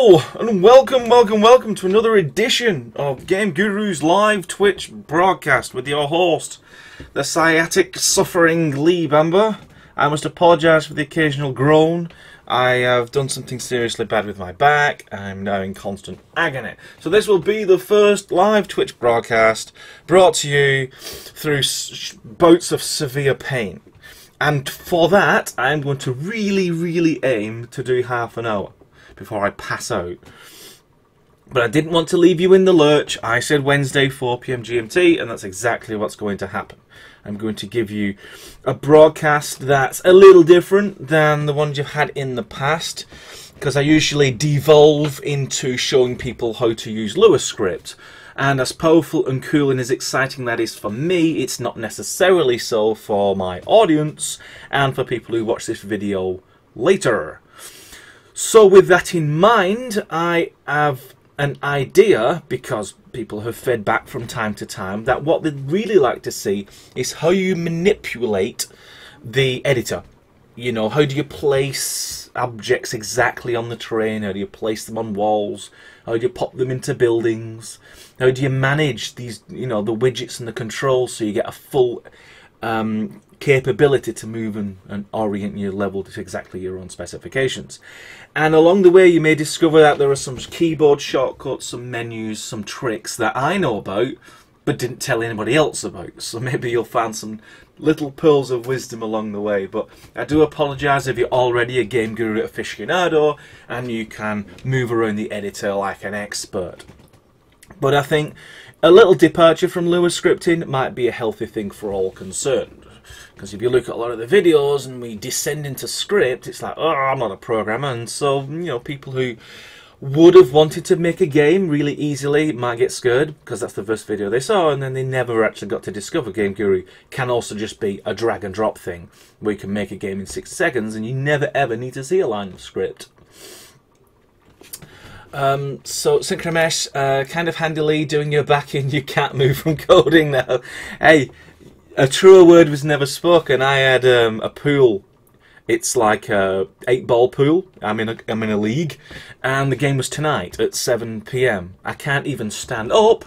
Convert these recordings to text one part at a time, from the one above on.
Hello and welcome to another edition of Game Guru's live Twitch broadcast with your host, the sciatic suffering Lee Bamber. I must apologise for the occasional groan. I have done something seriously bad with my back. I'm now in constant agony. So this will be the first live Twitch broadcast brought to you through bouts of severe pain. And for that, I'm going to really aim to do half an hour before I pass out. But I didn't want to leave you in the lurch. I said Wednesday 4 PM GMT, and that's exactly what's going to happen. I'm going to give you a broadcast that's a little different than the ones you've had in the past, because I usually devolve into showing people how to use Lua script. And as powerful and cool and as exciting that is for me, it's not necessarily so for my audience and for people who watch this video later. So with that in mind, I have an idea, because people have fed back from time to time, that what they'd really like to see is how you manipulate the editor. You know, how do you place objects exactly on the terrain? How do you place them on walls? How do you pop them into buildings? How do you manage these, you know, the widgets and the controls so you get a full capability to move and orient your level to exactly your own specifications? And along the way you may discover that there are some keyboard shortcuts, some menus, some tricks that I know about but didn't tell anybody else about. So maybe you'll find some little pearls of wisdom along the way. But I do apologise if you're already a Game Guru aficionado and you can move around the editor like an expert. But I think a little departure from Lua scripting might be a healthy thing for all concerned. Because if you look at a lot of the videos and we descend into script, it's like, oh, I'm not a programmer. And so, you know, people who would have wanted to make a game really easily might get scared because that's the first video they saw, and then they never actually got to discover Game Guru can also just be a drag and drop thing where you can make a game in 6 seconds and you never ever need to see a line of script. So Synchromesh, kind of handily doing your back in, you can't move from coding now. Hey, a truer word was never spoken. I had a pool. It's like a 8-ball pool. I'm in a league, and the game was tonight at 7 PM. I can't even stand up,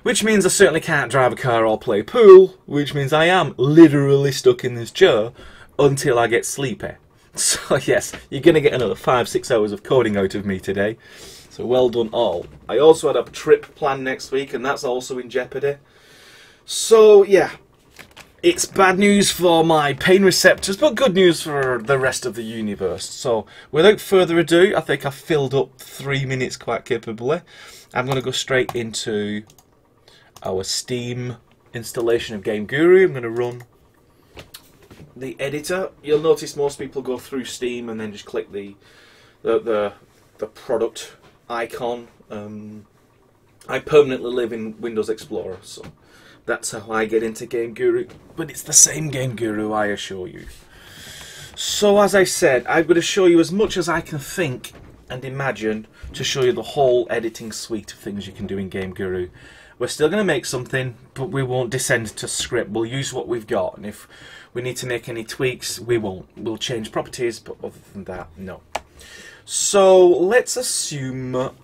which means I certainly can't drive a car or play pool, which means I am literally stuck in this chair until I get sleepy. So yes, you're going to get another 5-6 hours of coding out of me today. So well done all. I also had a trip planned next week, and that's also in jeopardy. So yeah. It's bad news for my pain receptors, but good news for the rest of the universe. So, without further ado, I think I've filled up 3 minutes quite capably. I'm going to go straight into our Steam installation of Game Guru. I'm going to run the editor. You'll notice most people go through Steam and then just click the product icon. I permanently live in Windows Explorer, so that's how I get into Game Guru, but it's the same Game Guru, I assure you. So as I said, I'm going to show you as much as I can think and imagine to show you the whole editing suite of things you can do in Game Guru. We're still going to make something, but we won't descend to script. We'll use what we've got, and if we need to make any tweaks, we won't. We'll change properties, but other than that, no. So let's assume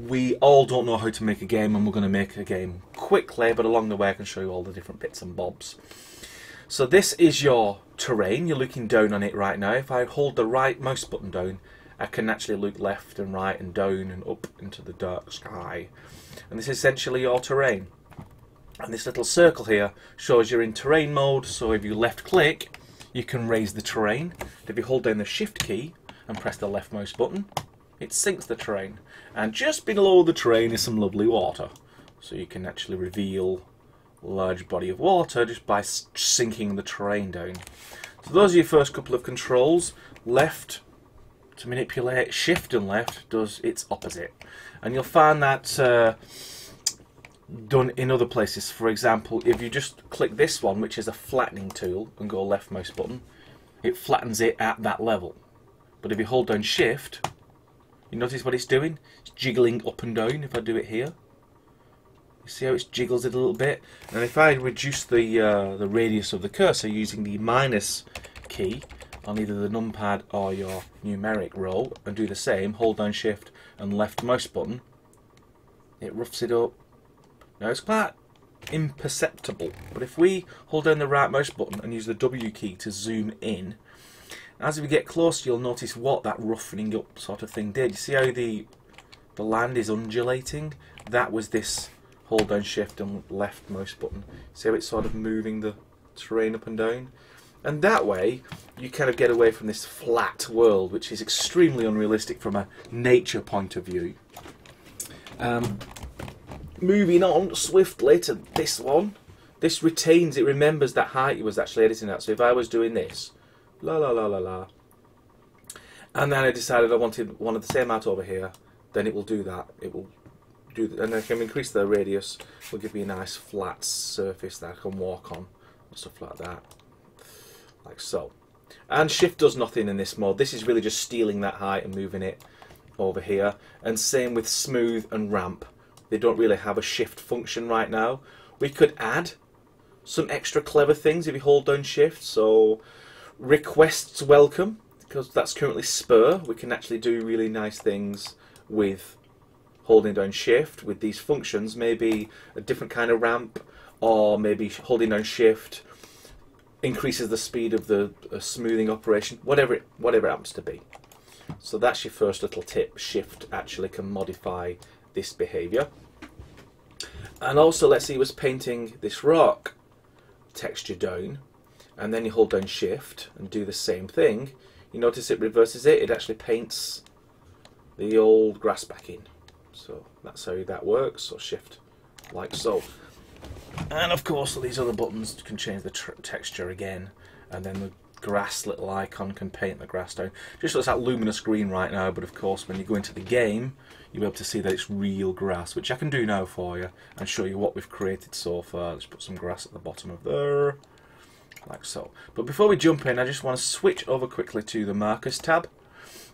we all don't know how to make a game, and we're going to make a game quickly, but along the way I can show you all the different bits and bobs. So this is your terrain. You're looking down on it right now. If I hold the right mouse button down, I can actually look left and right and down and up into the dark sky. And this is essentially your terrain. And this little circle here shows you're in terrain mode, so if you left click, you can raise the terrain. If you hold down the shift key and press the left mouse button, it sinks the terrain. And just below the terrain is some lovely water. So you can actually reveal a large body of water just by sinking the terrain down. So those are your first couple of controls. Left to manipulate, shift and left does its opposite. And you'll find that done in other places. For example, if you just click this one, which is a flattening tool, and go left mouse button, it flattens it at that level. But if you hold down shift, you notice what it's doing? It's jiggling up and down. If I do it here, you see how it jiggles it a little bit? And if I reduce the radius of the cursor using the minus key on either the numpad or your numeric row and do the same, hold down shift and left mouse button, it roughs it up. Now it's quite imperceptible, but if we hold down the right mouse button and use the W key to zoom in, as we get closer you'll notice what that roughening up sort of thing did. You see how the land is undulating? That was this hold down shift and left mouse button. See how it's sort of moving the terrain up and down? And that way you kind of get away from this flat world, which is extremely unrealistic from a nature point of view. Moving on swiftly to this one. This retains, it remembers that height it was actually editing at. So if I was doing this, la la la la la, and then I decided I wanted one of the same amount over here, then it will do that. It will do that, and I can increase the radius. Will give me a nice flat surface that I can walk on, and stuff like that, like so. And shift does nothing in this mode. This is really just stealing that height and moving it over here. And same with smooth and ramp. They don't really have a shift function right now. We could add some extra clever things if you hold down shift. So requests welcome, because that's currently spur. We can actually do really nice things with holding down shift with these functions. Maybe a different kind of ramp, or maybe holding down shift increases the speed of the smoothing operation, whatever it happens to be. So that's your first little tip. Shift actually can modify this behavior. And also, let's say you was painting this rock texture down, and then you hold down shift and do the same thing. You notice it reverses it. It actually paints the old grass back in. So that's how that works. So shift like so. And of course these other buttons can change the texture again, and then the grass little icon can paint the grass down. Just looks like luminous green right now, but of course when you go into the game you'll be able to see that it's real grass, which I can do now for you and show you what we've created so far. Let's put some grass at the bottom of there, like so. But before we jump in, I just want to switch over quickly to the markers tab,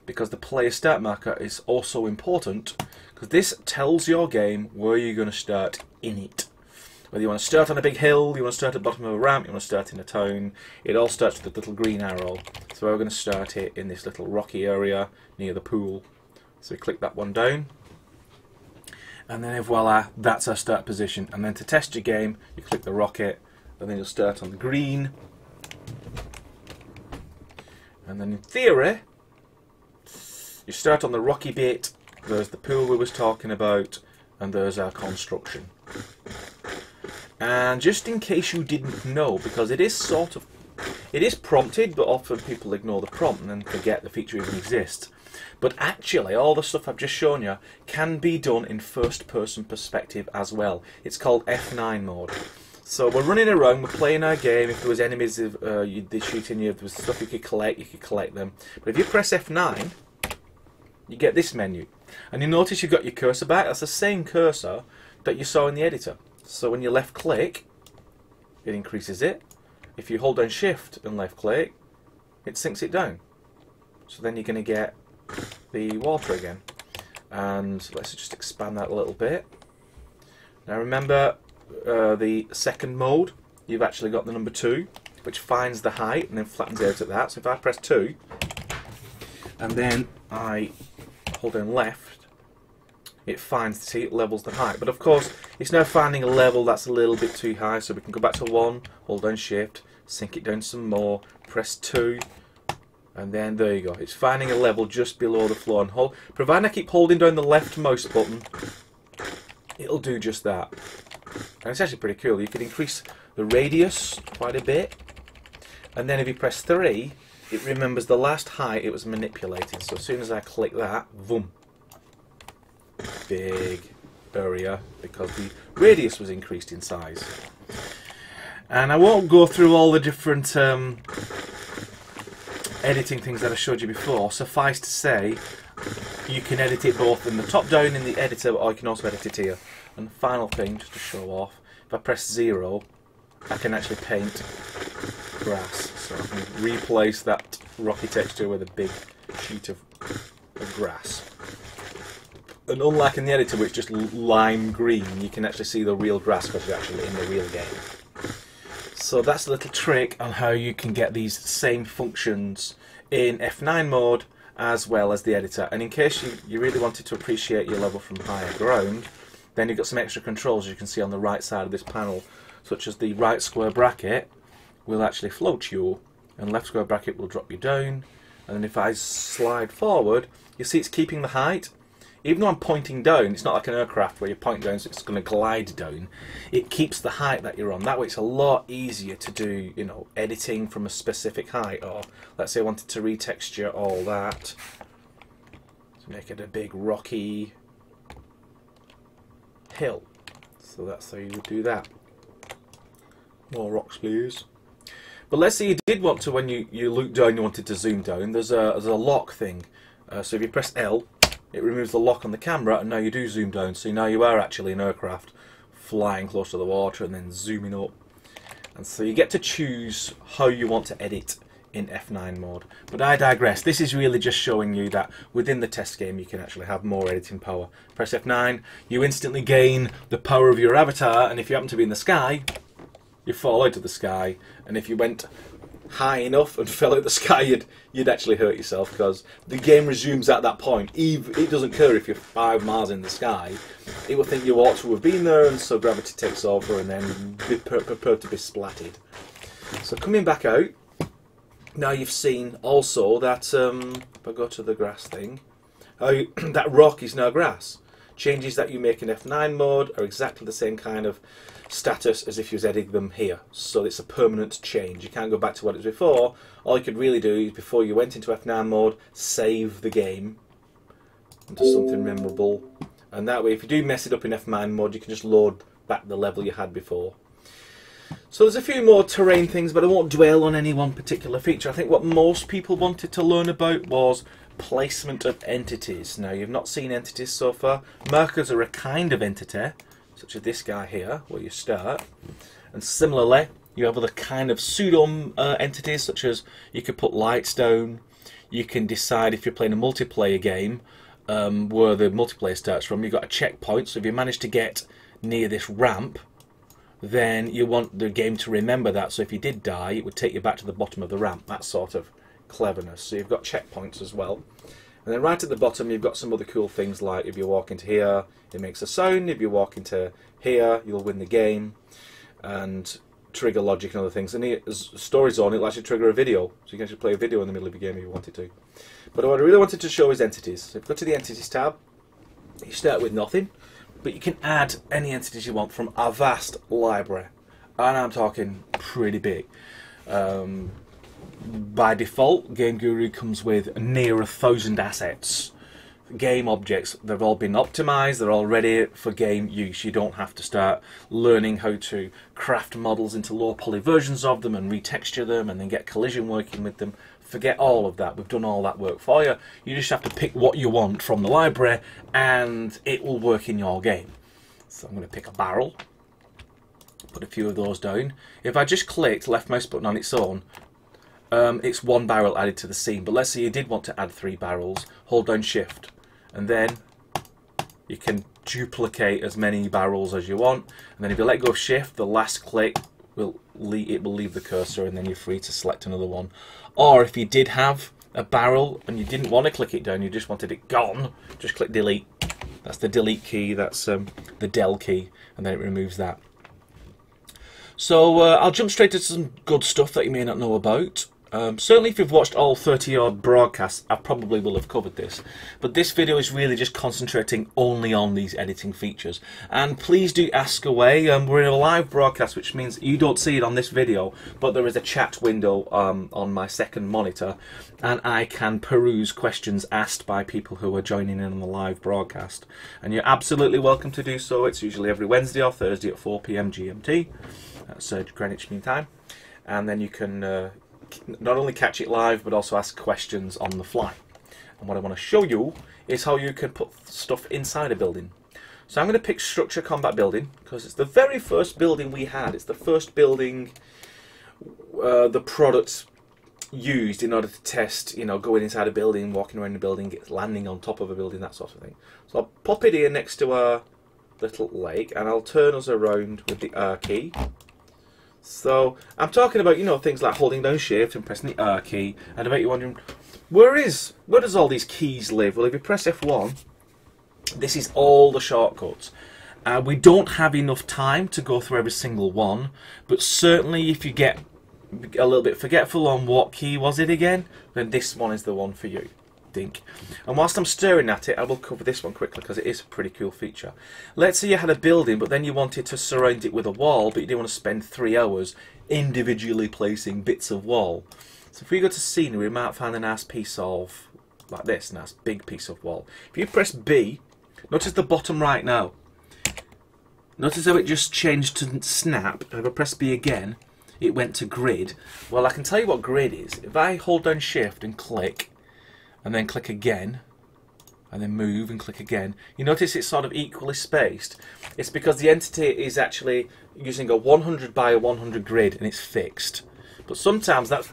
because the player start marker is also important, because this tells your game where you're going to start in it. Whether you want to start on a big hill, you want to start at the bottom of a ramp, you want to start in a town, it all starts with a little green arrow. So we're going to start it in this little rocky area near the pool. So we click that one down, and then voila, that's our start position. And then to test your game, you click the rocket, and then you'll start on the green. And then in theory, you start on the rocky bit. There's the pool we was talking about, and there's our construction. And just in case you didn't know, because it is prompted, but often people ignore the prompt and then forget the feature even exists. But actually, all the stuff I've just shown you can be done in first-person perspective as well. It's called F9 mode. So we're running around, we're playing our game. If there was enemies they're shooting you, if there was stuff you could collect them. But if you press F9, you get this menu. And you notice you've got your cursor back. That's the same cursor that you saw in the editor. So when you left click, it increases it. If you hold down shift and left click, it sinks it down. So then you're going to get the water again. And let's just expand that a little bit. Now remember the second mode, you've actually got the number 2, which finds the height and then flattens out at that. So if I press 2 and then I hold down left, it finds, see, it levels the height. But of course it's now finding a level that's a little bit too high, so we can go back to 1, hold down shift, sink it down some more, press 2, and then there you go. It's finding a level just below the floor, and hold, providing I keep holding down the left mouse button, it'll do just that. And it's actually pretty cool. You can increase the radius quite a bit, and then if you press 3, it remembers the last height it was manipulating. So as soon as I click that, boom, big area, because the radius was increased in size. And I won't go through all the different editing things that I showed you before. Suffice to say, you can edit it both in the top down in the editor, or you can also edit it here. And the final thing, just to show off, if I press 0, I can actually paint grass. So I can replace that rocky texture with a big sheet of grass. And unlike in the editor, which is just lime green, you can actually see the real grass because you're actually in the real game. So that's a little trick on how you can get these same functions in F9 mode as well as the editor. And in case you really wanted to appreciate your level from higher ground, then you've got some extra controls you can see on the right side of this panel, such as the right square bracket will actually float you, and left square bracket will drop you down. And then if I slide forward, you see it's keeping the height. Even though I'm pointing down, it's not like an aircraft where you point down so it's going to glide down. It keeps the height that you're on. That way it's a lot easier to do, you know, editing from a specific height. Or let's say I wanted to retexture all that to make it a big rocky hill. So that's how you would do that. More rocks, please. But let's say you did want to, when you look down, you wanted to zoom down. There's a lock thing. So if you press L, it removes the lock on the camera, and now you do zoom down. So now you are actually an aircraft flying close to the water and then zooming up. And so you get to choose how you want to edit in F9 mode. But I digress. This is really just showing you that within the test game you can actually have more editing power. Press F9, you instantly gain the power of your avatar, and if you happen to be in the sky, you fall out of the sky. And if you went high enough and fell out of the sky, you'd actually hurt yourself, because the game resumes at that point. It doesn't care if you're 5 miles in the sky. It will think you ought to have been there, and so gravity takes over, and then be prepared to be splatted. So coming back out, now you've seen also that, if I go to the grass thing, that rock is now grass. Changes that you make in F9 mode are exactly the same kind of status as if you was editing them here. So it's a permanent change. You can't go back to what it was before. All you could really do is, before you went into F9 mode, save the game into something memorable. And that way, if you do mess it up in F9 mode, you can just load back the level you had before. So there's a few more terrain things, but I won't dwell on any one particular feature. I think what most people wanted to learn about was placement of entities. Now, you've not seen entities so far. Markers are a kind of entity, such as this guy here, where you start. And similarly, you have other kind of pseudo entities, such as you could put lights down. You can decide, if you're playing a multiplayer game, where the multiplayer starts from. You've got a checkpoint, so if you manage to get near this ramp, then you want the game to remember that. So if you did die, it would take you back to the bottom of the ramp. That sort of cleverness. So you've got checkpoints as well. And then right at the bottom, you've got some other cool things, like if you walk into here, it makes a sound. If you walk into here, you'll win the game. And trigger logic and other things. And the story zone, it'll actually trigger a video. So you can actually play a video in the middle of the game if you wanted to. But what I really wanted to show is entities. So if you go to the entities tab, you start with nothing. But you can add any entities you want from a vast library. And I'm talking pretty big. By default, Game Guru comes with near 1,000 assets. Game objects, they've all been optimized, they're all ready for game use. You don't have to start learning how to craft models into low poly versions of them and retexture them and then get collision working with them. Forget all of that. We've done all that work for you. You just have to pick what you want from the library and it will work in your game. So I'm going to pick a barrel, put a few of those down. If I just clicked left mouse button on its own, it's 1 barrel added to the scene. But let's say you did want to add 3 barrels, hold down shift, and then you can duplicate as many barrels as you want. And then if you let go of shift, the last click will leave the cursor, and then you're free to select another one. Or if you did have a barrel and you didn't want to click it down, you just wanted it gone, just click delete. That's the delete key, that's the del key, and then it removes that. So I'll jump straight to some good stuff that you may not know about. Certainly if you've watched all 30 odd broadcasts, I probably will have covered this. But this video is really just concentrating only on these editing features. And please do ask away. We're in a live broadcast, which means you don't see it on this video, but there is a chat window on my second monitor, and I can peruse questions asked by people who are joining in on the live broadcast. And you're absolutely welcome to do so. It's usually every Wednesday or Thursday at 4 PM GMT. That's Greenwich Mean Time. And then you can not only catch it live, but also ask questions on the fly. And what I want to show you is how you can put stuff inside a building. So I'm going to pick Structure Combat Building, because it's the very first building we had. It's the first building the product used in order to test, you know, going inside a building, walking around a building, landing on top of a building, that sort of thing. So I'll pop it here next to our little lake, and I'll turn us around with the R key. So I'm talking about, you know, things like holding down shift and pressing the R key. And I bet you're wondering, where does all these keys live? Well, if you press F1, this is all the shortcuts. We don't have enough time to go through every single one, but certainly if you get a little bit forgetful on what key was it again, then this one is the one for you. Think. And whilst I'm staring at it, I will cover this one quickly because it is a pretty cool feature. Let's say you had a building, but then you wanted to surround it with a wall, but you didn't want to spend 3 hours individually placing bits of wall. So if we go to scenery, we might find a nice piece of, like this, nice big piece of wall. If you press B, notice the bottom right now. Notice how it just changed to snap. If I press B again, it went to grid. Well, I can tell you what grid is. If I hold down shift and click, and then click again, and then move and click again, you notice it's sort of equally spaced. It's because the entity is actually using a 100 by 100 grid and it's fixed. But sometimes that's,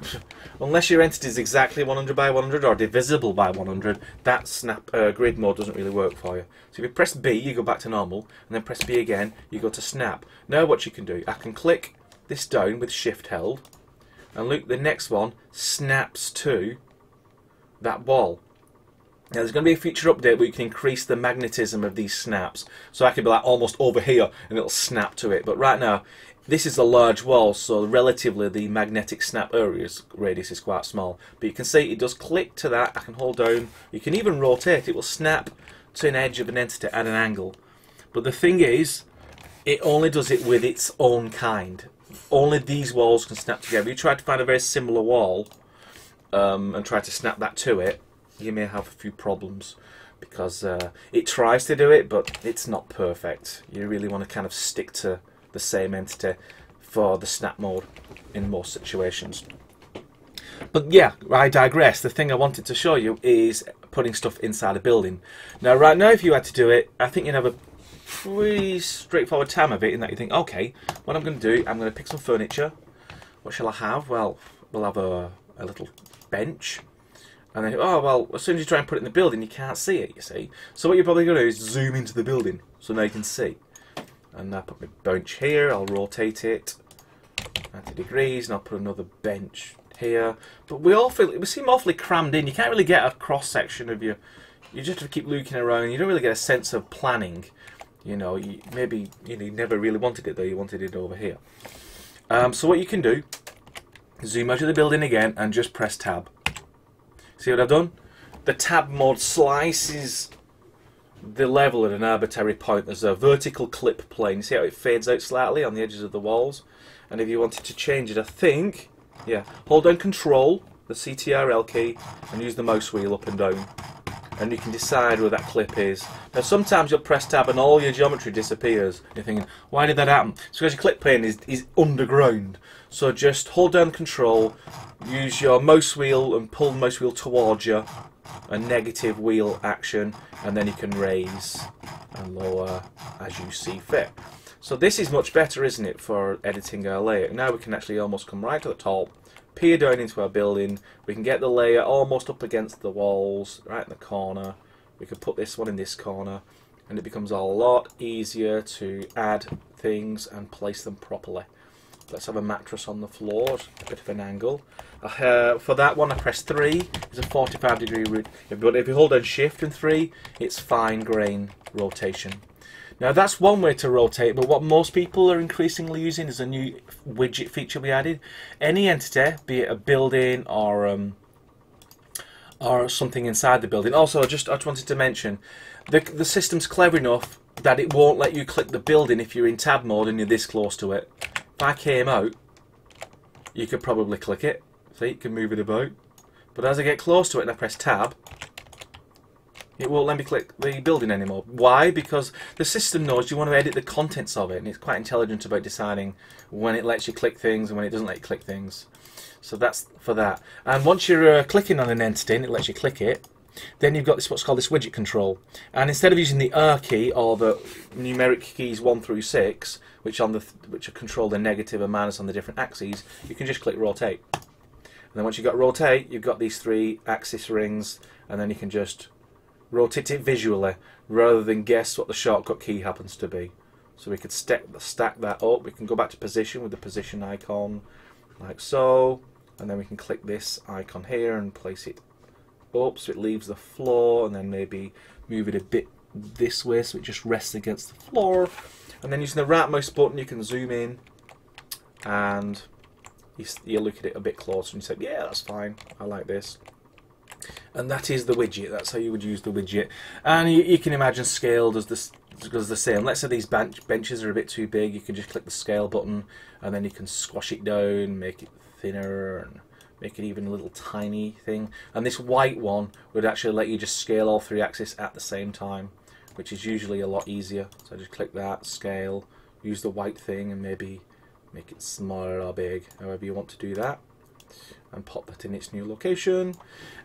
unless your entity is exactly 100 by 100 or divisible by 100, that snap grid mode doesn't really work for you. So if you press B, you go back to normal, and then press B again, you go to snap. Now what you can do, I can click this down with shift held, and look, the next one snaps to that wall. Now there's going to be a feature update where you can increase the magnetism of these snaps, so I can be like almost over here and it'll snap to it. But right now this is a large wall, so relatively the magnetic snap radius is quite small. But you can see it does click to that. I can hold down, you can even rotate, it will snap to an edge of an entity at an angle. But the thing is, it only does it with its own kind. Only these walls can snap together. If you try to find a very similar wall and try to snap that to it, you may have a few problems, because it tries to do it, but it's not perfect. You really want to kind of stick to the same entity for the snap mode in most situations. But yeah, I digress. The thing I wanted to show you is putting stuff inside a building. Now right now, if you had to do it, I think you'd have a pretty straightforward time of it, in that you think, okay, what I'm going to do, I'm going to pick some furniture. What shall I have? Well, we'll have a little bench. And then, oh well, as soon as you try and put it in the building, you can't see it, you see. So what you're probably going to do is zoom into the building, so now you can see. And I put my bench here, I'll rotate it 90 degrees, and I'll put another bench here. But we seem awfully crammed in. You can't really get a cross section of you just have to keep looking around. You don't really get a sense of planning. You know, maybe you never really wanted it though, you wanted it over here. So what you can do, zoom out of the building again and just press tab. See what I've done? The tab mode slices the level at an arbitrary point. There's a vertical clip plane. You see how it fades out slightly on the edges of the walls? And if you wanted to change it, I think, yeah, hold down Control, the CTRL key, and use the mouse wheel up and down. And you can decide where that clip is. Now sometimes you'll press tab and all your geometry disappears. You're thinking, why did that happen? It's because your clip plane is underground. So just hold down Control, use your mouse wheel and pull the mouse wheel towards you, a negative wheel action, and then you can raise and lower as you see fit. So this is much better, isn't it, for editing our layer. Now we can actually almost come right to the top, peer down into our building. We can get the layer almost up against the walls, right in the corner. We can put this one in this corner, and it becomes a lot easier to add things and place them properly. Let's have a mattress on the floor, a bit of an angle. For that one I press 3, it's a 45 degree route. But if you hold down shift and 3, it's fine grain rotation. Now that's one way to rotate, but what most people are increasingly using is a new widget feature we added. Any entity, be it a building or something inside the building. Also, I just wanted to mention, the system's clever enough that it won't let you click the building if you're in tab mode and you're this close to it. If I came out, you could probably click it. See, you can move it about. But as I get close to it and I press tab, it won't let me click the building anymore. Why? Because the system knows you want to edit the contents of it, and it's quite intelligent about deciding when it lets you click things and when it doesn't let you click things. So that's for that. And once you're clicking on an entity and it lets you click it, then you've got what's called this widget control. And instead of using the R key or the numeric keys 1 through 6, which control the negative and minus on the different axes, you can just click rotate. And then once you've got rotate, you've got these 3 axis rings, and then you can just rotate it visually rather than guess what the shortcut key happens to be. So we could stack that up. We can go back to position with the position icon like so, and then we can click this icon here and place it up so it leaves the floor, and then maybe move it a bit this way so it just rests against the floor. And then using the right mouse button you can zoom in and you look at it a bit closer and you say, yeah, that's fine, I like this. And that is the widget. That's how you would use the widget. And you can imagine scale does the same. Let's say these benches are a bit too big, you can just click the scale button and then you can squash it down, make it thinner, and make it even a little tiny thing. And this white one would actually let you just scale all three axes at the same time, which is usually a lot easier. So just click that, scale, use the white thing and maybe make it smaller or big, however you want to do that, and pop that in its new location.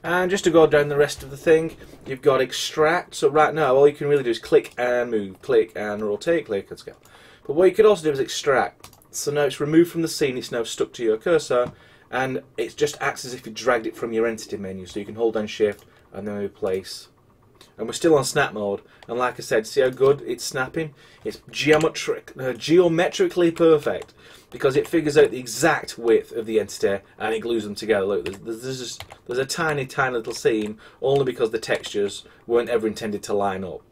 And just to go down the rest of the thing, you've got extract. So right now all you can really do is click and move, click and rotate, click and scale. But what you could also do is extract. So now it's removed from the scene, it's now stuck to your cursor, and it just acts as if you dragged it from your entity menu. So you can hold down shift and then replace. And we're still on snap mode, and like I said, see how good it's snapping? It's geometrically perfect, because it figures out the exact width of the entity and it glues them together. Look, there's a tiny little seam, only because the textures weren't ever intended to line up.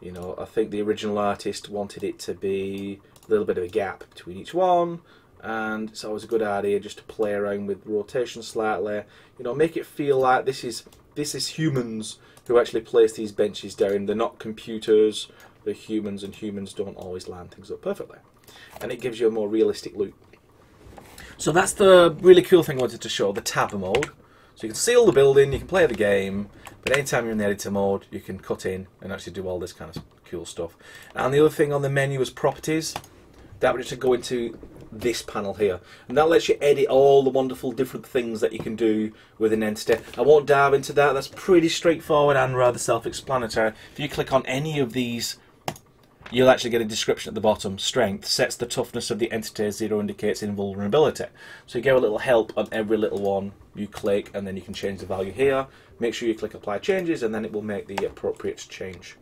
You know, I think the original artist wanted it to be a little bit of a gap between each one, and it's always a good idea just to play around with rotation slightly. You know, make it feel like this is humans who actually place these benches down. They're not computers, they're humans, and humans don't always line things up perfectly. And it gives you a more realistic look. So that's the really cool thing I wanted to show, the tab mode. So you can see all the building, you can play the game, but anytime you're in the editor mode, you can cut in and actually do all this kind of cool stuff. And the other thing on the menu is properties. That would just go into this panel here, and that lets you edit all the wonderful different things that you can do with an entity. I won't dive into that, that's pretty straightforward and rather self-explanatory. If you click on any of these, you'll actually get a description at the bottom. Strength sets the toughness of the entity, 0 indicates invulnerability. So you get a little help on every little one. You click and then you can change the value here. Make sure you click apply changes and then it will make the appropriate change.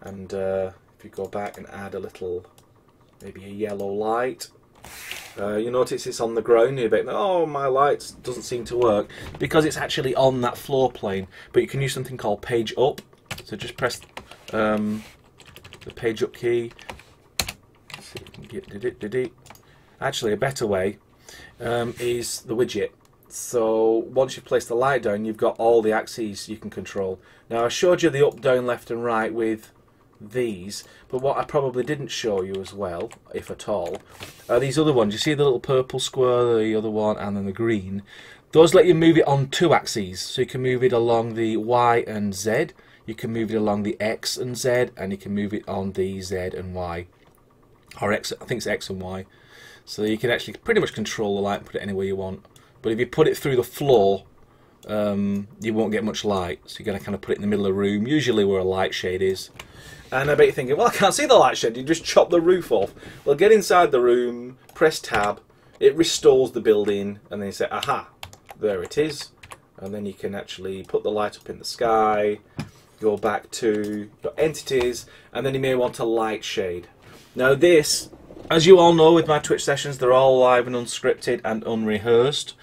And if you go back and add a little, maybe a yellow light, you notice it's on the ground. You're like, oh, my light doesn't seem to work, because it's actually on that floor plane. But you can use something called page up. So just press the page up key. Let's see if we can get it. Actually, a better way is the widget. So once you've placed the light down, you've got all the axes you can control. Now I showed you the up, down, left and right with these, but what I probably didn't show you as well, if at all, are these other ones. You see the little purple square, the other one, and then the green. Those let you move it on two axes, so you can move it along the Y and Z, you can move it along the X and Z, and you can move it on the Z and Y, or X, I think it's X and Y. So you can actually pretty much control the light and put it anywhere you want. But if you put it through the floor, you won't get much light, so you're going to kind of put it in the middle of the room, usually where a light shade is. And I bet you're thinking, well, I can't see the light shade, you just chop the roof off. Well, get inside the room, press tab, it restores the building, and then you say, aha, there it is. And then you can actually put the light up in the sky, go back to your entities, and then you may want a light shade. Now this, as you all know with my Twitch sessions, they're all live and unscripted and unrehearsed.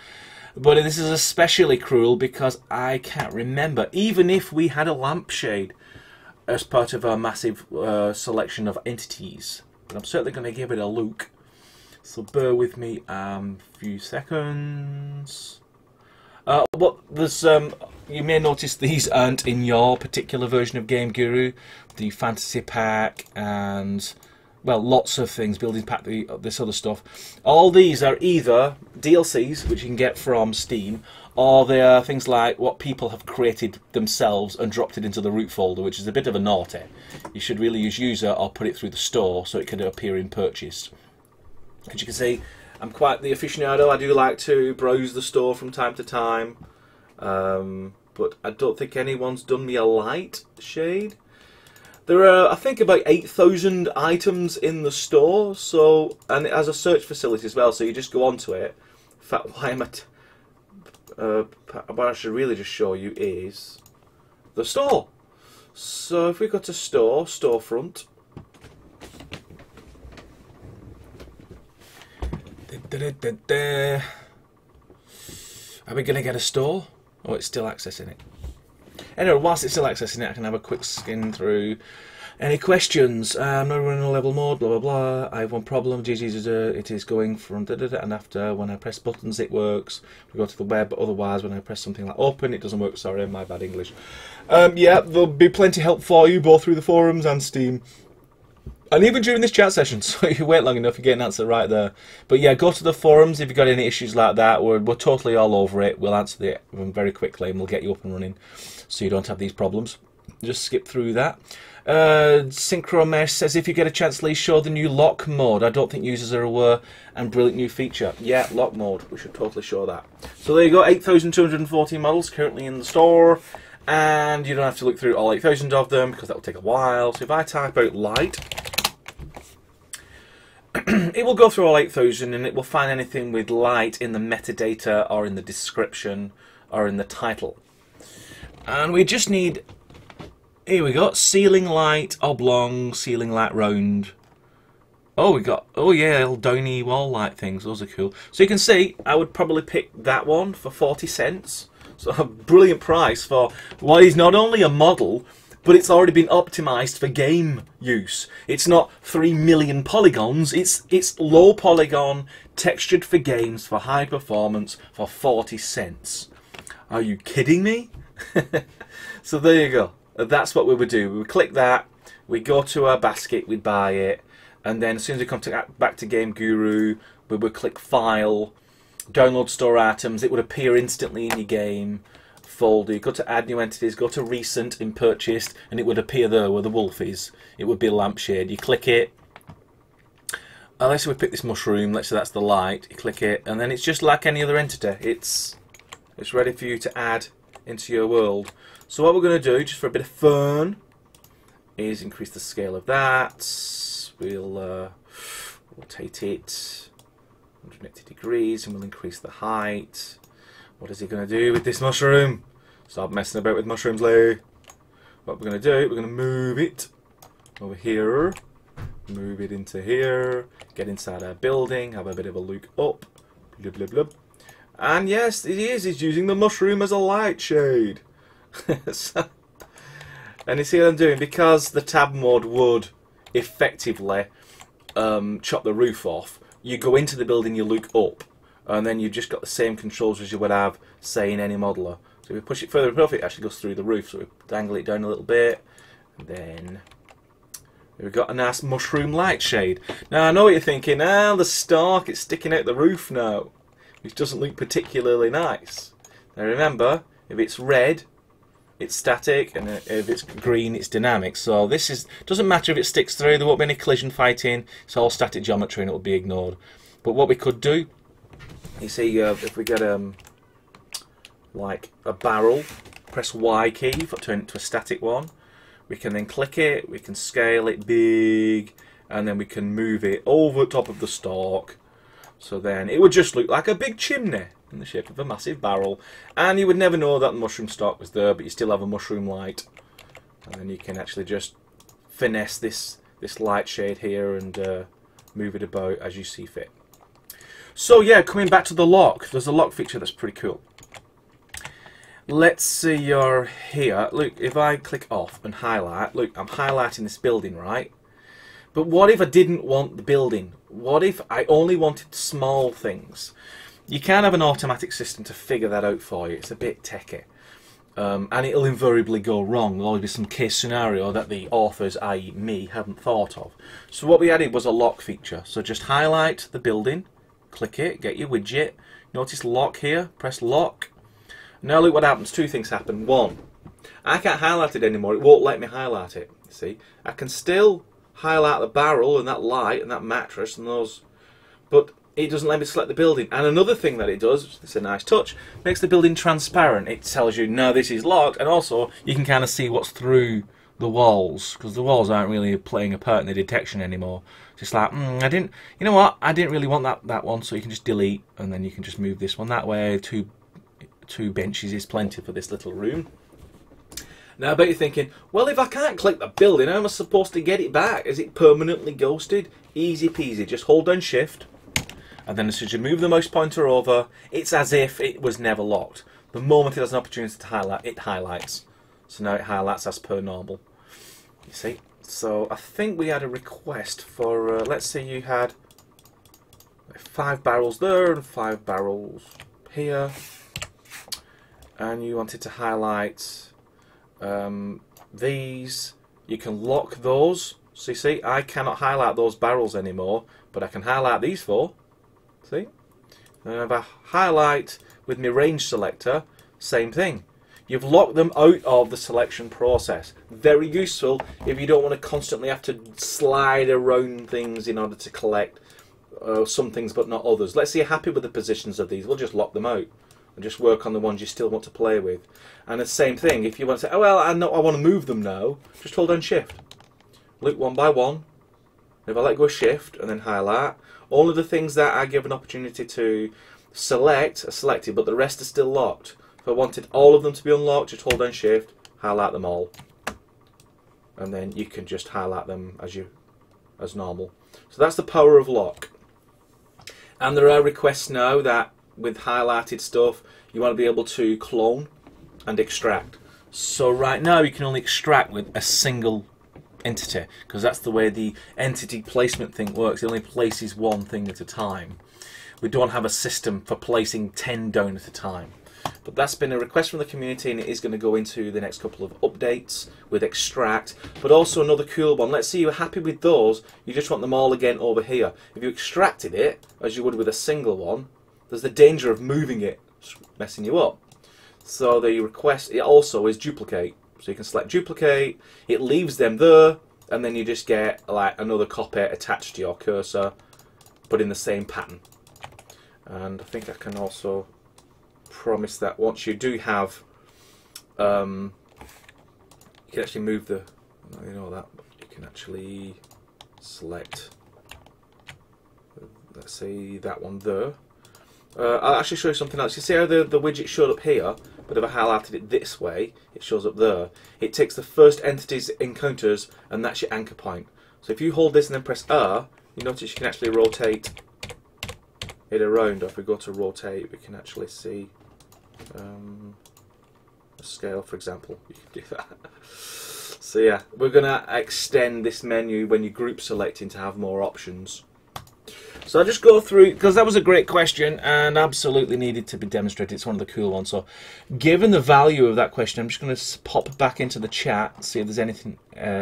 But this is especially cruel because I can't remember, even if we had a lampshade as part of our massive selection of entities. But I'm certainly going to give it a look. So bear with me a few seconds. There's you may notice these aren't in your particular version of Game Guru. The Fantasy Pack and, well, lots of things, Building Pack, this other stuff. All these are either DLCs, which you can get from Steam, or they are things like what people have created themselves and dropped it into the root folder, which is a bit of a naughty. You should really use user or put it through the store so it can appear in purchase. As you can see, I'm quite the aficionado. I do like to browse the store from time to time, but I don't think anyone's done me a light shade. There are, I think, about 8,000 items in the store, so, and it has a search facility as well, so you just go onto it. In fact, why am I what I should really just show you is the store. So if we go to store, storefront, are we going to get a store? Oh, it's still accessing it. Anyway, whilst it's still accessing it, I can have a quick skin through. Any questions? I'm not running a level mode, blah blah blah. I have one problem. It is going from and after when I press buttons it works. We go to the web, but otherwise when I press something like open it doesn't work. Sorry, my bad English. Yeah, there'll be plenty of help for you both through the forums and Steam. And even during this chat session, so if you wait long enough, you get an answer right there. But yeah, go to the forums if you've got any issues like that. We're totally all over it. We'll answer it very quickly and we'll get you up and running so you don't have these problems. Just skip through that. Synchromesh says, if you get a chance, please show the new lock mode. I don't think users are aware, and brilliant new feature. Yeah, lock mode. We should totally show that. So there you go, 8,214 models currently in the store. And you don't have to look through all 8,000 of them because that will take a while. So if I type out light, it will go through all 8,000 and it will find anything with light in the metadata or in the description or in the title. And we just need, here we go, ceiling light oblong, ceiling light round. Oh, we got, oh yeah, little downy wall light things, those are cool. So you can see, I would probably pick that one for 40 cents. So a brilliant price for what is not only a model, but it's already been optimized for game use. It's not 3 million polygons, it's low polygon, textured for games, for high performance, for 40 cents. Are you kidding me? So there you go. That's what we would do. We would click that, we go to our basket, we buy it, and then as soon as we come back to Game Guru, we would click File, Download Store Items. It would appear instantly in your game folder. You go to Add New Entities, go to Recent in Purchased, and it would appear there where the wolf is. It would be a lampshade. You click it. Let's say we pick this mushroom. Let's say that's the light. You click it, and then it's just like any other entity. It's ready for you to add into your world. So what we're going to do, just for a bit of fun, is increase the scale of that. We'll rotate it 180 degrees, and we'll increase the height. What is he going to do with this mushroom? Stop messing about with mushrooms, Lee. What we're going to do, we're going to move it over here, move it into here, get inside our building, have a bit of a look up, blub blub blub. And yes, it is, he's using the mushroom as a light shade. So, and you see what I'm doing? Because the tab mode would effectively chop the roof off, you go into the building, you look up, and then you've just got the same controls as you would have, say, in any modeler. So if we push it further above, it actually goes through the roof. So we dangle it down a little bit, and then we've got a nice mushroom light shade. Now I know what you're thinking, the stalk, it's sticking out the roof now, which doesn't look particularly nice. Now remember, if it's red, it's static, and if it's green, it's dynamic. So this doesn't matter if it sticks through, there won't be any collision fighting, it's all static geometry and it will be ignored. But what we could do, you see, if we get like a barrel, press Y key to turn it to a static one, we can then click it, we can scale it big, and then we can move it over top of the stalk. So then it would just look like a big chimney in the shape of a massive barrel, and you would never know that the mushroom stalk was there, but you still have a mushroom light. And then you can actually just finesse this light shade here and move it about as you see fit. So yeah, coming back to the lock, there's a lock feature that's pretty cool. Let's say you're here. Look, if I click off and highlight, look, I'm highlighting this building, right? But what if I didn't want the building? What if I only wanted small things? You can have an automatic system to figure that out for you. It's a bit techy. And it'll invariably go wrong. There'll always be some case scenario that the authors, i.e. me, hadn't thought of. So what we added was a lock feature. So just highlight the building, click it, get your widget. Notice lock here, press lock. Now look what happens. Two things happen. One, I can't highlight it anymore. It won't let me highlight it. You see, I can still highlight the barrel and that light and that mattress and those, but it doesn't let me select the building. And another thing that it does, it's a nice touch, makes the building transparent. It tells you, no, this is locked, and also you can kind of see what's through the walls, because the walls aren't really playing a part in the detection anymore. It's just like, you know what, I didn't really want that one, so you can just delete, and then you can just move this one that way. Two benches is plenty for this little room. Now I bet you're thinking, well, if I can't click the building, how am I supposed to get it back? Is it permanently ghosted? Easy peasy, just hold down shift, and then as soon as you move the mouse pointer over, it's as if it was never locked. The moment it has an opportunity to highlight, it highlights. So now it highlights as per normal. You see? So I think we had a request for, let's say you had 5 barrels there and 5 barrels here, and you wanted to highlight these. You can lock those. So you see, I cannot highlight those barrels anymore, but I can highlight these 4. See? And if I highlight with my range selector, same thing. You've locked them out of the selection process. Very useful if you don't want to constantly have to slide around things in order to collect some things but not others. Let's say you're happy with the positions of these. We'll just lock them out and just work on the ones you still want to play with. And the same thing, if you want to say, oh well, I know I want to move them now, just hold down Shift. Look one by one. If I let go of Shift and then highlight, all of the things that I give an opportunity to select are selected, but the rest are still locked. If I wanted all of them to be unlocked, just hold down Shift, highlight them all, and then you can just highlight them as normal. So that's the power of lock. And there are requests now that with highlighted stuff you want to be able to clone and extract. So right now you can only extract with a single entity, because that's the way the entity placement thing works. It only places one thing at a time. We don't have a system for placing 10 down at a time. But that's been a request from the community, and it is going to go into the next couple of updates with extract. But also another cool one, let's say you're happy with those, you just want them all again over here. If you extracted it, as you would with a single one, there's the danger of moving it, messing you up. So the request, it also is duplicate. So you can select duplicate, it leaves them there, and then you just get like another copy attached to your cursor, but in the same pattern. And I think I can also promise that once you do have, you can actually move the, you know that, you can actually select, let's say that one there. I'll actually show you something else. You see how the widget showed up here, but if I highlighted it this way, it shows up there. It takes the first entity's encounters, and that's your anchor point. So if you hold this and then press R, you notice you can actually rotate it around. Or if we go to rotate, we can actually see a scale, for example. You can do that. So yeah, we're going to extend this menu when you group selecting to have more options. So I'll just go through, because that was a great question and absolutely needed to be demonstrated. It's one of the cool ones. So given the value of that question, I'm just going to pop back into the chat, see if there's anything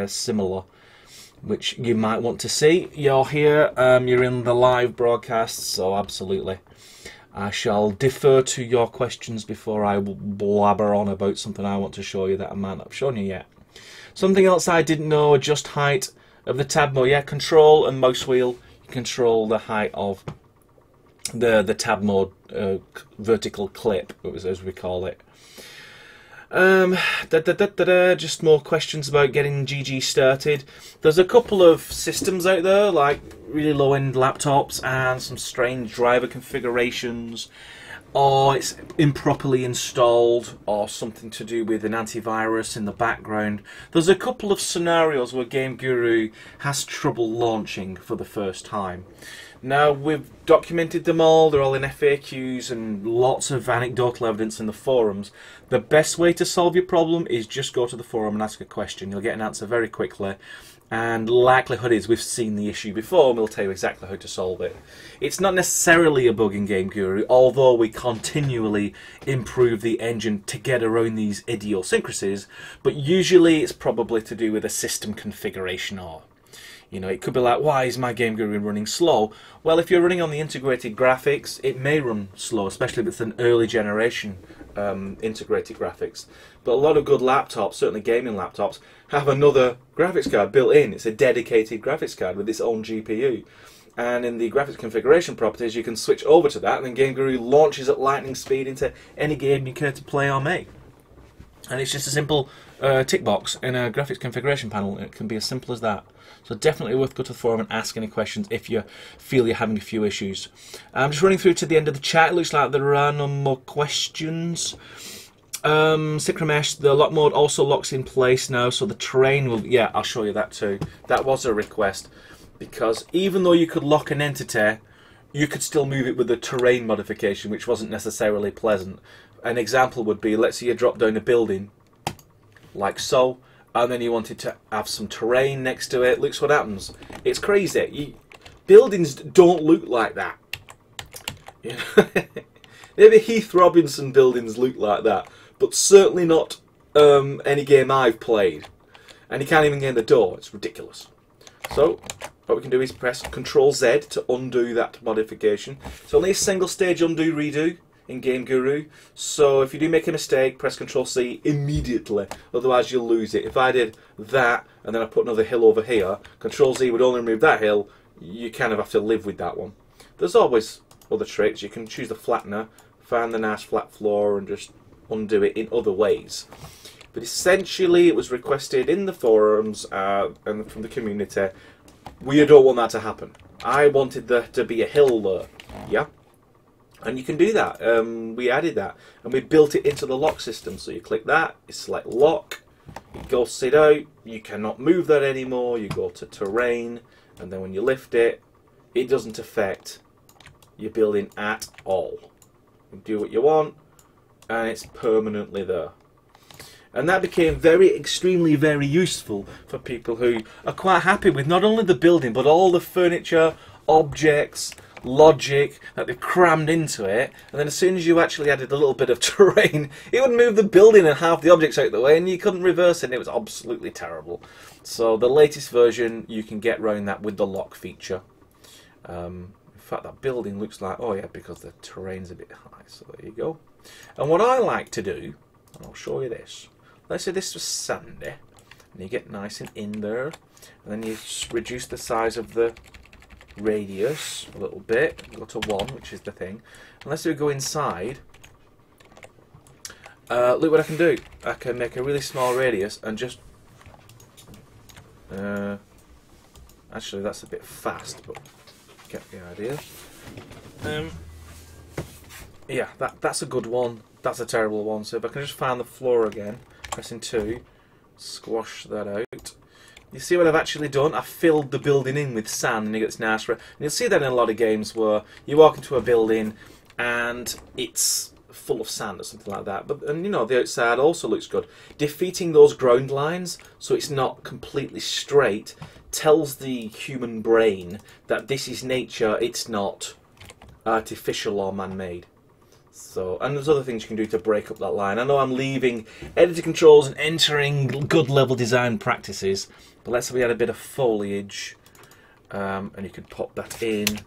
similar which you might want to see. You're here, you're in the live broadcast, so absolutely. I shall defer to your questions before I blabber on about something I want to show you that I might not have shown you yet. Something else I didn't know, adjust height of the tab mode. Yeah, control and mouse wheel. Control the height of the tab mode vertical clip, as we call it. Just more questions about getting GG started. There's a couple of systems out there, like really low-end laptops and some strange driver configurations, or it's improperly installed, or something to do with an antivirus in the background. There's a couple of scenarios where Game Guru has trouble launching for the first time. Now, we've documented them all, they're all in FAQs and lots of anecdotal evidence in the forums. The best way to solve your problem is just go to the forum and ask a question. You'll get an answer very quickly. And likelihood is we've seen the issue before and we'll tell you exactly how to solve it. It's not necessarily a bug in Game Guru, although we continually improve the engine to get around these idiosyncrasies, but usually it's probably to do with a system configuration, or you know, it could be like, why is my Game Guru running slow? Well, if you're running on the integrated graphics, it may run slow, especially if it's an early generation integrated graphics. But a lot of good laptops, certainly gaming laptops, have another graphics card built in. It's a dedicated graphics card with its own GPU. And in the graphics configuration properties, you can switch over to that, and then Game Guru launches at lightning speed into any game you care to play or make. And it's just a simple tick box in a graphics configuration panel. It can be as simple as that. So definitely worth go to the forum and ask any questions if you feel you're having a few issues. I'm just running through to the end of the chat. It looks like there are no more questions. Syncromesh, the lock mode also locks in place now, so the terrain will, yeah, I'll show you that too. That was a request, because even though you could lock an entity, you could still move it with the terrain modification, which wasn't necessarily pleasant. An example would be, let's say you drop down a building like so, and then you wanted to have some terrain next to it. Look what happens. It's crazy. Buildings don't look like that. You know? Maybe Heath Robinson buildings look like that, but certainly not any game I've played. And you can't even get in the door. It's ridiculous. So what we can do is press Control Z to undo that modification. It's only a single stage undo redo in Game Guru. So if you do make a mistake, press Control C immediately. Otherwise you'll lose it. If I did that and then I put another hill over here, Control Z would only remove that hill. You kind of have to live with that one. There's always other tricks. You can choose the flattener, find the nice flat floor and just undo it in other ways. But essentially it was requested in the forums and from the community. We don't want that to happen. I wanted there to be a hill there. Yeah? And you can do that. We added that. And we built it into the lock system. So you click that, you select lock, you go sit out, you cannot move that anymore, you go to terrain, and then when you lift it, it doesn't affect your building at all. You do what you want, and it's permanently there. And that became extremely very useful for people who are quite happy with not only the building, but all the furniture, objects, logic that they've crammed into it. And then as soon as you actually added a little bit of terrain, it would move the building and half the objects out of the way, and you couldn't reverse it, and it was absolutely terrible. So the latest version, you can get around that with the lock feature. In fact, that building looks like, oh yeah, because the terrain's a bit high. So there you go. And what I like to do, and I'll show you this. Let's say this was sandy, and you get nice and in there, and then you reduce the size of the radius a little bit, go to 1, which is the thing. And let's say we go inside. Look what I can do. I can make a really small radius and just... actually, that's a bit fast, but get the idea. Yeah, that's a good one. That's a terrible one. So if I can just find the floor again, pressing 2, squash that out. You see what I've actually done? I've filled the building in with sand, and it gets nice. And you'll see that in a lot of games where you walk into a building and it's full of sand or something like that. But and you know, the outside also looks good. Defeating those ground lines so it's not completely straight tells the human brain that this is nature. It's not artificial or man-made. So, and there's other things you can do to break up that line. I know I'm leaving editor controls and entering good level design practices, but let's say we had a bit of foliage, and you could pop that in.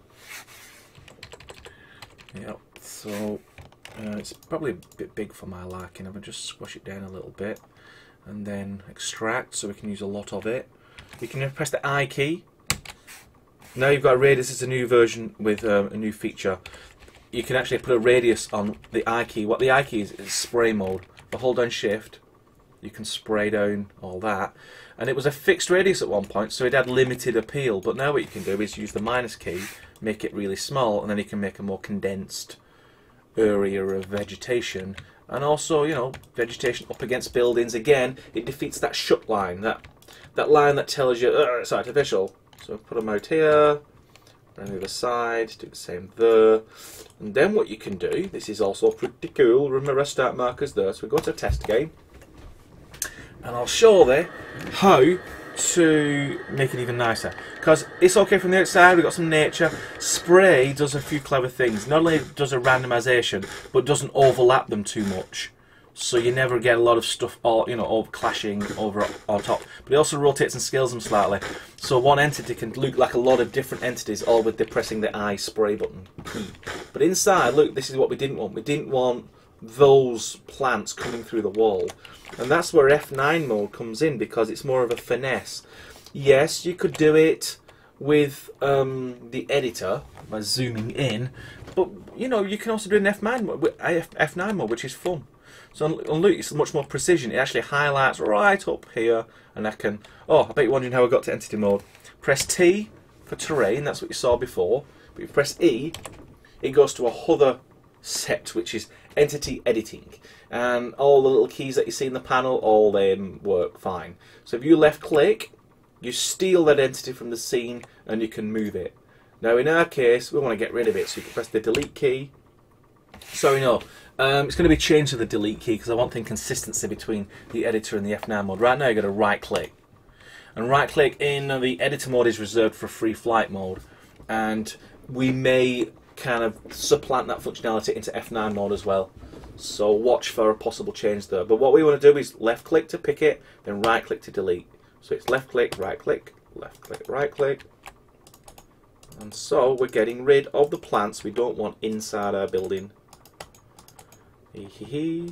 Yep, so it's probably a bit big for my liking. I'm going to just squash it down a little bit, and then extract so we can use a lot of it. You can press the I key. Now you've got a radius. It's a new version with a new feature. You can actually put a radius on the I key. What the I key is spray mode. But hold down shift, you can spray down all that. And it was a fixed radius at one point, so it had limited appeal. But now what you can do is use the minus key, make it really small, and then you can make a more condensed area of vegetation. And also, you know, vegetation up against buildings. Again, it defeats that shut line, that line that tells you it's artificial. So put them out here. And the other side, do the same there. And then what you can do, this is also pretty cool, remember start markers there, so we go to test game. And I'll show you how to make it even nicer. Because it's okay from the outside, we've got some nature. Spray does a few clever things. Not only does a randomization, but doesn't overlap them too much. So you never get a lot of stuff all, you know, all clashing over on top. But it also rotates and scales them slightly. So one entity can look like a lot of different entities, all with depressing the I spray button. But inside, look, this is what we didn't want. We didn't want those plants coming through the wall. And that's where F9 mode comes in, because it's more of a finesse. Yes, you could do it with the editor by zooming in, but you know, you can also do an F9 mode, which is fun. So look, it's much more precision. It actually highlights right up here, and I can... Oh, I bet you're wondering how I got to entity mode. Press T for terrain, that's what you saw before. But if you press E, it goes to a other set, which is entity editing. And all the little keys that you see in the panel, all them work fine. So if you left click, you steal that entity from the scene, and you can move it. Now in our case, we want to get rid of it, so you can press the delete key, Sorry, no. It's going to be changed to the delete key because I want the consistency between the editor and the F9 mode. Right now you've got to right click. And right click in the editor mode is reserved for free flight mode. And we may kind of supplant that functionality into F9 mode as well. So watch for a possible change there. But what we want to do is left click to pick it, then right click to delete. So it's left click, right click, right click. And so we're getting rid of the plants we don't want inside our building. Yes,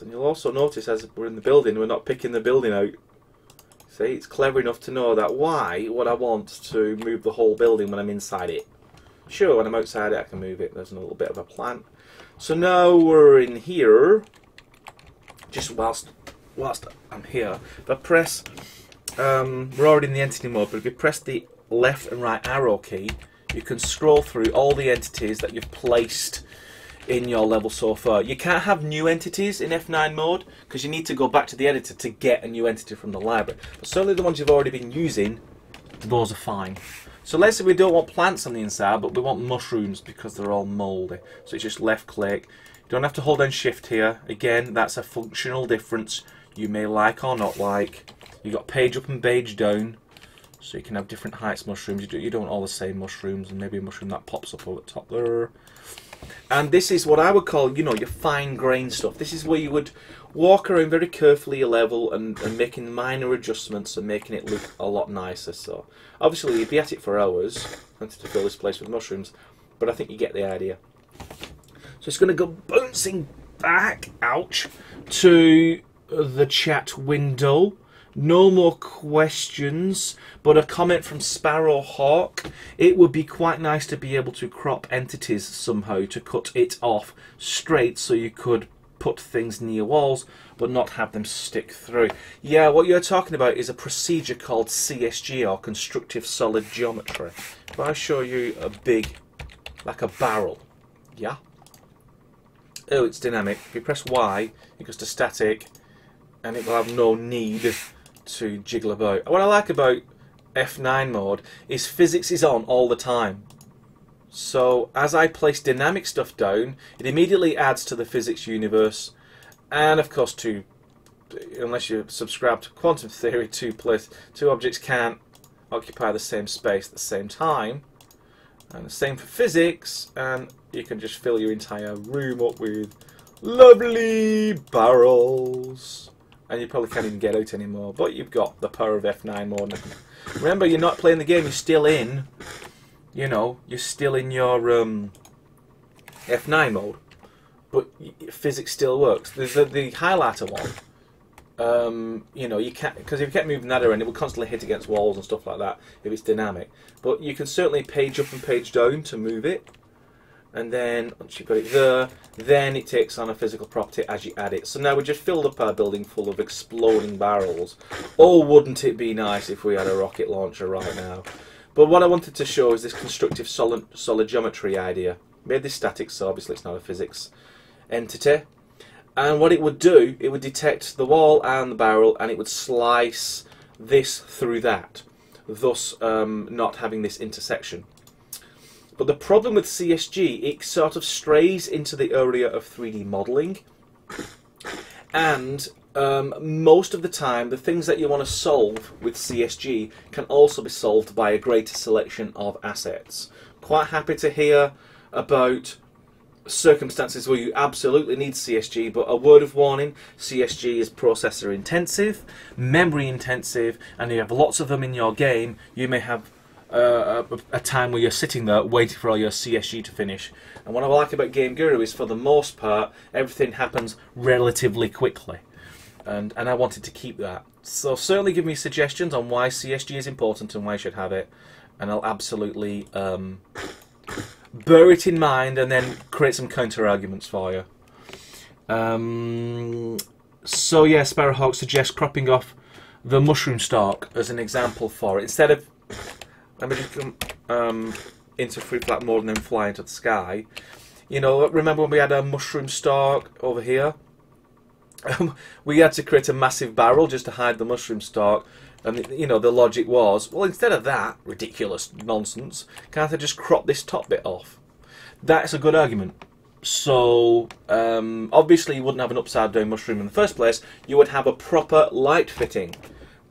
and you'll also notice as we're in the building, we're not picking the building out. See, it's clever enough to know that why would I want to move the whole building when I'm inside it? Sure, when I'm outside it I can move it. There's a little bit of a plant. So now we're in here. Just whilst I'm here, if I press, we're already in the entity mode, but if you press the left and right arrow key, you can scroll through all the entities that you've placed in your level so far. You can't have new entities in F9 mode because you need to go back to the editor to get a new entity from the library. But certainly the ones you've already been using, those are fine. So let's say we don't want plants on the inside, but we want mushrooms because they're all mouldy. So it's just left click. You don't have to hold down shift here. Again, that's a functional difference you may like or not like. You've got page up and page down. So you can have different heights mushrooms. You don't want all the same mushrooms, and maybe a mushroom that pops up over the top there. And this is what I would call, you know, your fine grain stuff. This is where you would walk around very carefully your level and making minor adjustments and making it look a lot nicer. So obviously you'd be at it for hours, wanted to fill this place with mushrooms, but I think you get the idea. So it's going to go bouncing back, ouch, to the chat window. No more questions, but a comment from Sparrowhawk. It would be quite nice to be able to crop entities somehow to cut it off straight so you could put things near walls but not have them stick through. Yeah, what you're talking about is a procedure called CSG, or Constructive Solid Geometry. If I show you a big, like a barrel, yeah? Oh, it's dynamic. If you press Y, it goes to static and it will have no need to jiggle about. What I like about F9 mode is physics is on all the time. So as I place dynamic stuff down, it immediately adds to the physics universe, and of course unless you subscribe to quantum theory, two objects can't occupy the same space at the same time. And the same for physics, and you can just fill your entire room up with lovely barrels. And you probably can't even get out anymore, but you've got the power of F9 mode. Remember, you're not playing the game, you're still in, you know, you're still in your F9 mode, but physics still works. There's the highlighter one, you know, you can't, because if you kept moving that around, it would constantly hit against walls and stuff like that if it's dynamic. But you can certainly page up and page down to move it. And then, once you've got it there, then it takes on a physical property as you add it. So now we just filled up our building full of exploding barrels. Oh, wouldn't it be nice if we had a rocket launcher right now? But what I wanted to show is this constructive solid geometry idea. Made this static, so obviously it's not a physics entity. And what it would do, it would detect the wall and the barrel, and it would slice this through that, thus not having this intersection. But the problem with CSG, it sort of strays into the area of 3D modelling, and most of the time the things that you want to solve with CSG can also be solved by a greater selection of assets. Quite happy to hear about circumstances where you absolutely need CSG, but a word of warning, CSG is processor intensive, memory intensive, and you have lots of them in your game. You may have a time where you're sitting there waiting for all your CSG to finish. And what I like about Game Guru is, for the most part, everything happens relatively quickly. And I wanted to keep that. So certainly give me suggestions on why CSG is important and why you should have it. And I'll absolutely bear it in mind and then create some counter-arguments for you. So yeah, Sparrowhawk suggests cropping off the mushroom stalk as an example for it. Instead of... Let me just come into free flat mode and then fly into the sky. You know, remember when we had a mushroom stalk over here? We had to create a massive barrel just to hide the mushroom stalk. And, you know, the logic was, well, instead of that ridiculous nonsense, can't I just crop this top bit off? That's a good argument. So, obviously you wouldn't have an upside down mushroom in the first place. You would have a proper light fitting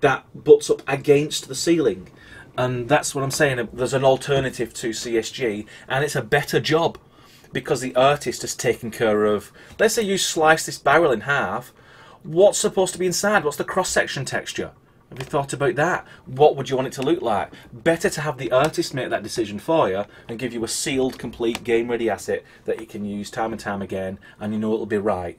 that butts up against the ceiling. And that's what I'm saying. There's an alternative to CSG, and it's a better job because the artist has taken care of... Let's say you slice this barrel in half. What's supposed to be inside? What's the cross-section texture? Have you thought about that? What would you want it to look like? Better to have the artist make that decision for you and give you a sealed, complete, game-ready asset that you can use time and time again, and you know it'll be right.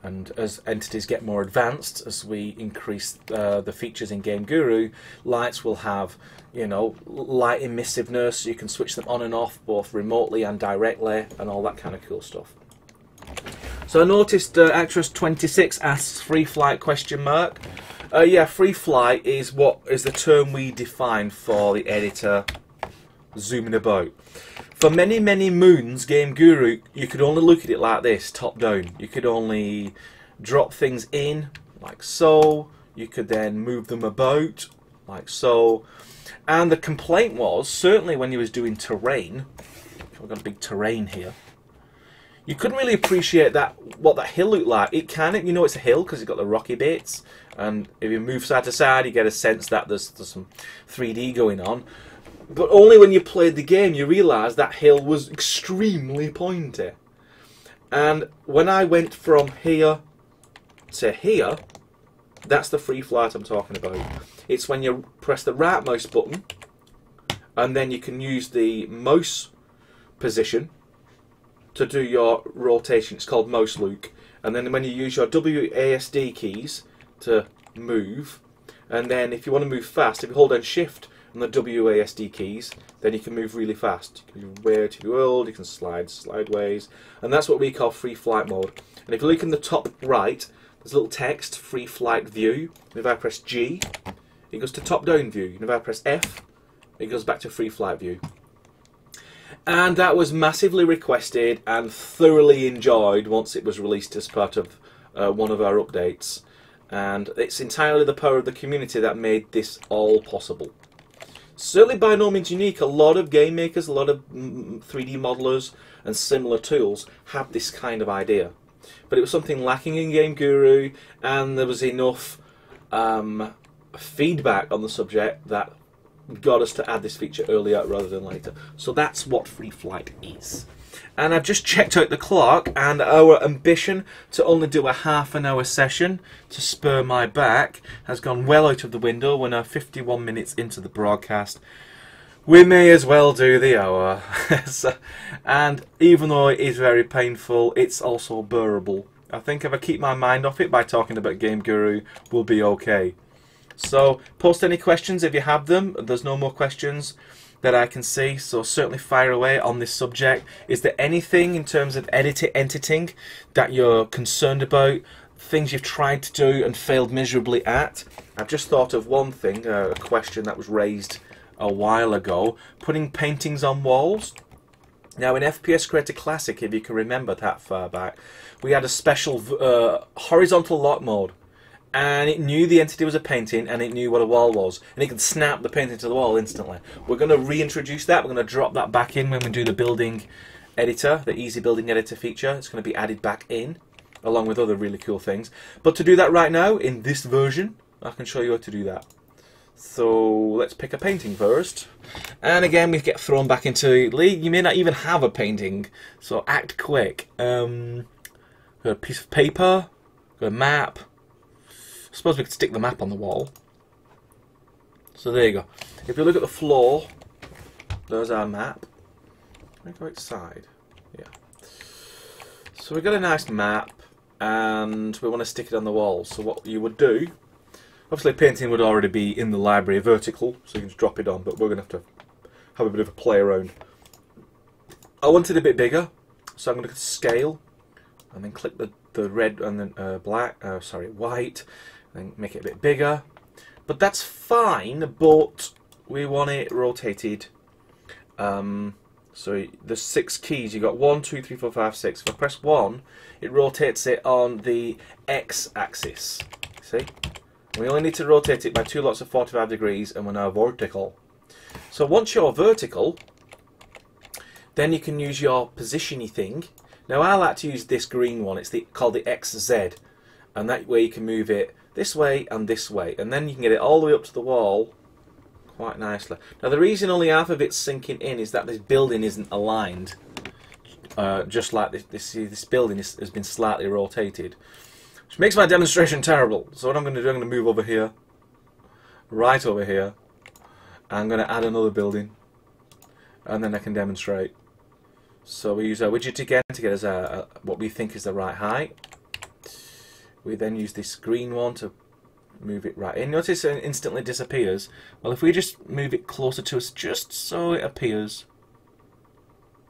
And as entities get more advanced, as we increase the features in Game Guru, lights will have, you know, light emissiveness. You can switch them on and off both remotely and directly, and all that kind of cool stuff. So I noticed Actress 26 asks free flight question mark. Yeah, free flight is what is the term we define for the editor zooming about. For many, many moons, Game Guru, you could only look at it like this, top down. You could only drop things in, like so. You could then move them about, like so. And the complaint was, certainly when you was doing terrain, we've got a big terrain here, you couldn't really appreciate that what that hill looked like. It can, you know it's a hill because it's got the rocky bits, and if you move side to side you get a sense that there's some 3D going on. But only when you played the game you realise that hill was extremely pointy. And when I went from here to here, that's the free flight I'm talking about. It's when you press the right mouse button and then you can use the mouse position to do your rotation. It's called mouse look. And then when you use your WASD keys to move, and then if you want to move fast, if you hold down shift and the WASD keys, then you can move really fast. You can move way to the world, you can slide sideways, and that's what we call free flight mode. And if you look in the top right, there's a little text, free flight view. And if I press G, it goes to top down view. And if I press F, it goes back to free flight view. And that was massively requested and thoroughly enjoyed once it was released as part of one of our updates. And it's entirely the power of the community that made this all possible. Certainly by no means unique. A lot of game makers, a lot of 3D modelers and similar tools have this kind of idea. But it was something lacking in Game Guru, and there was enough feedback on the subject that got us to add this feature earlier rather than later. So that's what free flight is. And I've just checked out the clock, and our ambition to only do a half-an-hour session to spur my back has gone well out of the window. We're now 51 minutes into the broadcast. We may as well do the hour. And even though it is very painful, it's also bearable. I think if I keep my mind off it by talking about Game Guru, we'll be okay. So post any questions if you have them. There's no more questions that I can see, so certainly fire away on this subject. Is there anything in terms of editing that you're concerned about? Things you've tried to do and failed miserably at? I've just thought of one thing, a question that was raised a while ago. Putting paintings on walls. Now in FPS Creator Classic, if you can remember that far back, we had a special horizontal lock mode. And it knew the entity was a painting, and it knew what a wall was, and it could snap the painting to the wall instantly. We're going to reintroduce that. We're going to drop that back in when we do the building editor, the easy building editor feature. It's going to be added back in, along with other really cool things. But to do that right now, in this version, I can show you how to do that. So let's pick a painting first. And again, we get thrown back into League. You may not even have a painting, so act quick. Got a piece of paper, got a map. I suppose we could stick the map on the wall. So there you go. If you look at the floor, there's our map. Can I go outside? Yeah. So we've got a nice map, and we want to stick it on the wall. So what you would do, obviously painting would already be in the library vertical, so you can just drop it on, but we're going to have a bit of a play around. I want it a bit bigger, so I'm going to scale, and then click the red and then white, and make it a bit bigger. But that's fine, but we want it rotated. So there's 6 keys. You got 1, 2, 3, 4, 5, 6. If I press 1, it rotates it on the X-axis. See? We only need to rotate it by 2 lots of 45 degrees, and we're now vertical. So once you're vertical, Then you can use your positiony thing. Now I like to use this green one. It's called the XZ, and that way you can move it this way and this way, and then you can get it all the way up to the wall quite nicely. Now the reason only half of it's sinking in is that this building isn't aligned. Just like this building has been slightly rotated, which makes my demonstration terrible. So what I'm going to do, I'm going to move over here, right over here. I'm going to add another building, and then I can demonstrate. So we use our widget again to get us what we think is the right height. We then use this green one to move it right in. Notice it instantly disappears. Well, if we just move it closer to us, just so it appears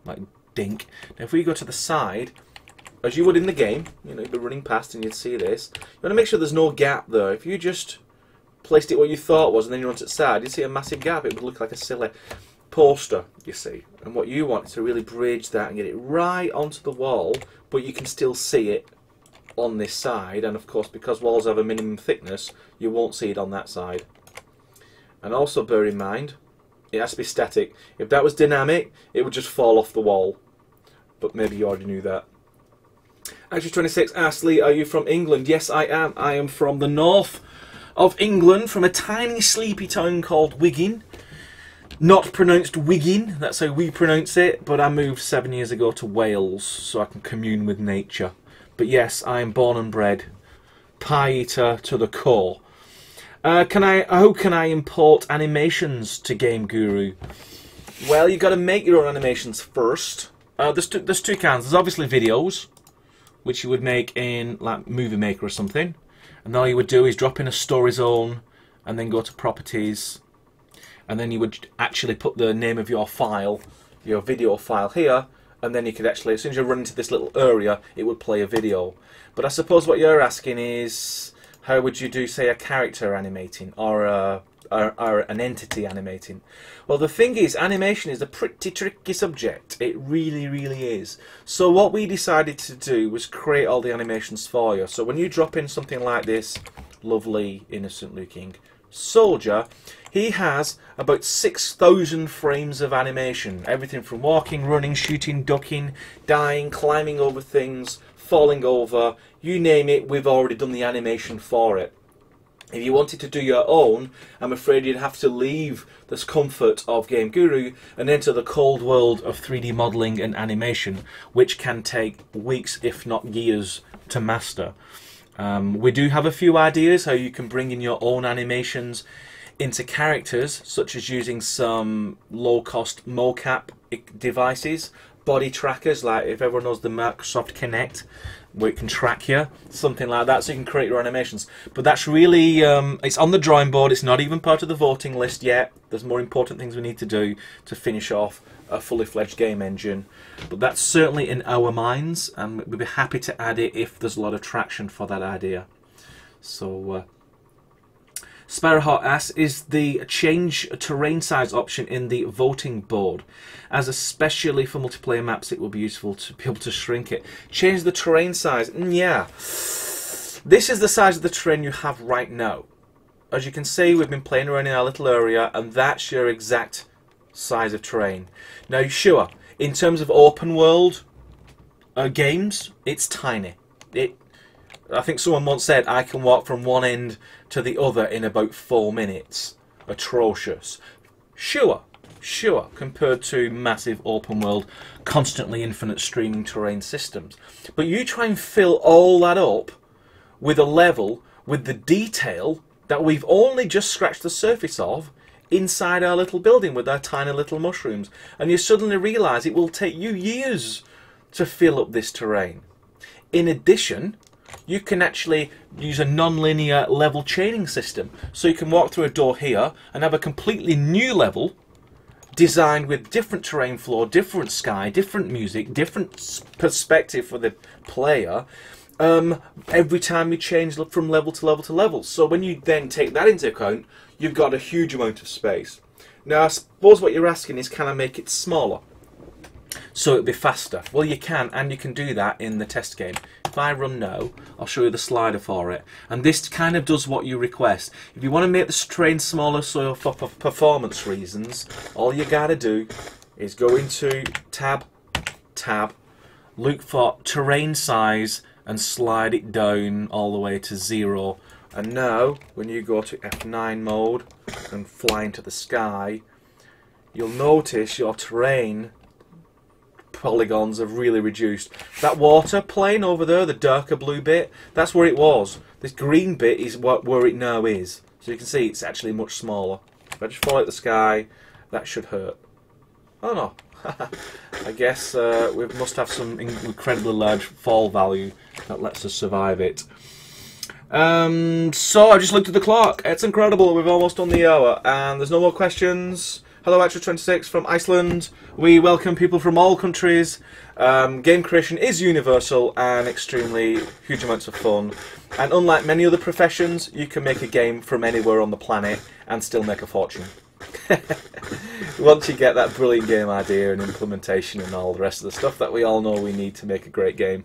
like dink. Now if we go to the side, as you would in the game, you know, you'd be running past and you'd see this. You want to make sure there's no gap there. If you just placed it where you thought it was and then you run to the side, you'd see a massive gap. It would look like a silly poster, you see. And what you want is to really bridge that and get it right onto the wall, but you can still see it on this side. And of course, because walls have a minimum thickness, you won't see it on that side. And also bear in mind, it has to be static. If that was dynamic, it would just fall off the wall. But maybe you already knew that. Actually, 26 asks, Lee, are you from England? Yes, I am. I am from the north of England, from a tiny sleepy town called Wigan. Not pronounced Wiggin, that's how we pronounce it, but I moved 7 years ago to Wales so I can commune with nature. But yes, I am born and bred pie eater to the core. How can I import animations to Game Guru? Well, you've got to make your own animations first. There's two kinds. There's obviously videos, which you would make in like Movie Maker or something, and all you would do is drop in a story zone and then go to properties, and then you would actually put the name of your file, your video file here, and then you could actually, as soon as you run into this little area, it would play a video. But I suppose what you're asking is, how would you do, say, a character animating or an entity animating? Well, the thing is, animation is a pretty tricky subject. It really, really is. So what we decided to do was create all the animations for you. So when you drop in something like this lovely, innocent-looking soldier, he has about 6,000 frames of animation. Everything from walking, running, shooting, ducking, dying, climbing over things, falling over, you name it, we've already done the animation for it. If you wanted to do your own, I'm afraid you'd have to leave this comfort of Game Guru and enter the cold world of 3D modelling and animation, which can take weeks, if not years, to master. We do have a few ideas how you can bring in your own animations into characters, such as using some low-cost mocap devices, body trackers, like if everyone knows the Microsoft Kinect, where it can track you, something like that, so you can create your animations. But that's really, it's on the drawing board, it's not even part of the voting list yet. There's more important things we need to do to finish off a fully fledged game engine. But that's certainly in our minds, and we'd be happy to add it if there's a lot of traction for that idea. So, Sparrowhawk asks, is the change terrain size option in the voting board? As especially for multiplayer maps, it will be useful to be able to shrink it. Change the terrain size? Yeah. This is the size of the terrain you have right now. As you can see, we've been playing around in our little area, and that's your exact size of terrain. Now, sure, in terms of open world games, it's tiny. I think someone once said, I can walk from one end to the other in about 4 minutes. Atrocious. Sure, compared to massive open world, constantly infinite streaming terrain systems. But you try and fill all that up with a level, with the detail that we've only just scratched the surface of inside our little building with our tiny little mushrooms. And you suddenly realise it will take you years to fill up this terrain. In addition, you can actually use a non-linear level chaining system. So you can walk through a door here and have a completely new level designed with different terrain floor, different sky, different music, different perspective for the player, every time you change from level to level to level. So when you then take that into account, you've got a huge amount of space. Now I suppose what you're asking is, can I make it smaller so it'll be faster? Well, you can, and you can do that in the test game. If I run now, I'll show you the slider for it, and this kind of does what you request. If you want to make the terrain smaller, so for performance reasons, all you gotta do is go into tab, look for terrain size and slide it down all the way to 0. And now, when you go to F9 mode and fly into the sky, you'll notice your terrain polygons have really reduced. That water plane over there, the darker blue bit, that's where it was. This green bit is where it now is. So you can see it's actually much smaller. If I just follow the sky, that should hurt. Oh no. I guess we must have some incredibly large fall value that lets us survive it. So I just looked at the clock. It's incredible. We've almost done the hour, and there's no more questions. Hello, Extra26 from Iceland. We welcome people from all countries. Game creation is universal and extremely huge amounts of fun. And unlike many other professions, you can make a game from anywhere on the planet and still make a fortune. Once you get that brilliant game idea and implementation and all the rest of the stuff that we all know we need to make a great game.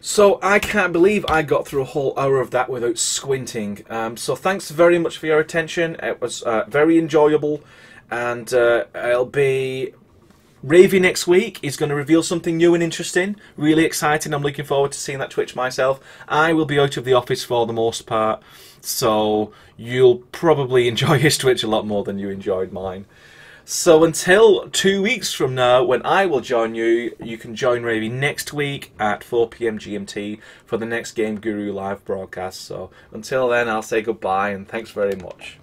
So I can't believe I got through a whole hour of that without squinting. So thanks very much for your attention. It was very enjoyable, and I'll be... Ravy next week is going to reveal something new and interesting. Really exciting. I'm looking forward to seeing that Twitch myself. I will be out of the office for the most part, so you'll probably enjoy his Twitch a lot more than you enjoyed mine. So until 2 weeks from now, when I will join you, you can join Ravy next week at 4 PM GMT for the next Game Guru live broadcast. So until then, I'll say goodbye and thanks very much.